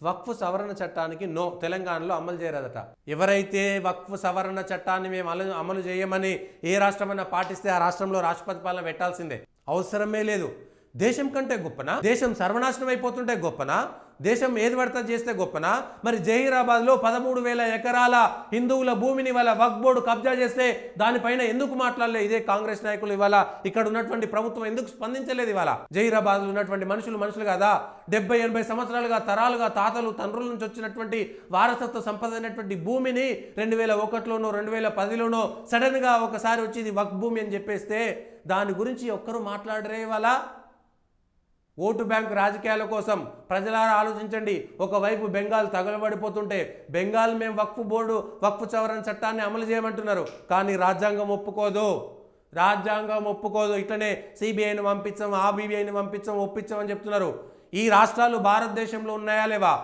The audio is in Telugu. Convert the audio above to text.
వక్ఫ్ సవరణ చట్టానికి నో, తెలంగాణలో అమలు చేయరాదట. ఎవరైతే వక్ఫ్ సవరణ చట్టాన్ని మేము అమలు చేయమని ఏ రాష్ట్రమైనా పాటిస్తే ఆ రాష్ట్రంలో రాష్ట్రపతి పాలన పెట్టాల్సిందే, అవసరమే లేదు. దేశం కంటే గొప్పనా? దేశం సర్వనాశనం అయిపోతుంటే గొప్పనా? దేశం ఏది పడతా చేస్తే గొప్పనా? మరి జహీరాబాద్లో 13,000 ఎకరాల హిందువుల భూమిని ఇవాళ వక్ఫ్ బోర్డు కబ్జా చేస్తే దానిపైన ఎందుకు మాట్లాడలేదు ఇదే కాంగ్రెస్ నాయకులు? ఇవాళ ఇక్కడ ఉన్నటువంటి ప్రభుత్వం ఎందుకు స్పందించలేదు? ఇవాళ జహీరాబాద్లో ఉన్నటువంటి మనుషులు కదా, 70-80 సంవత్సరాలుగా తరాలుగా తాతలు తండ్రుల నుంచి వచ్చినటువంటి వారసత్వ సంపద అయినటువంటి భూమిని 2001లోనో 2010లోనో సడన్గా ఒకసారి వచ్చి ఇది వక్ఫ్ భూమి అని చెప్పేస్తే దాని గురించి ఒక్కరు మాట్లాడరే? ఇవాళ ఓటు బ్యాంక్ రాజకీయాల కోసం ప్రజలారా ఆలోచించండి. ఒకవైపు బెంగాల్ తగలబడిపోతుంటే బెంగాల్ మేము వక్ఫ్ సవరణ చట్టాన్ని అమలు చేయమంటున్నారు, కానీ రాజ్యాంగం ఒప్పుకోదు. ఇట్లనే సిబిఐని పంపించాం, ఆర్బీఐని పంపించాం, ఒప్పించామని చెప్తున్నారు. ఈ రాష్ట్రాలు భారతదేశంలో ఉన్నాయా లేవా?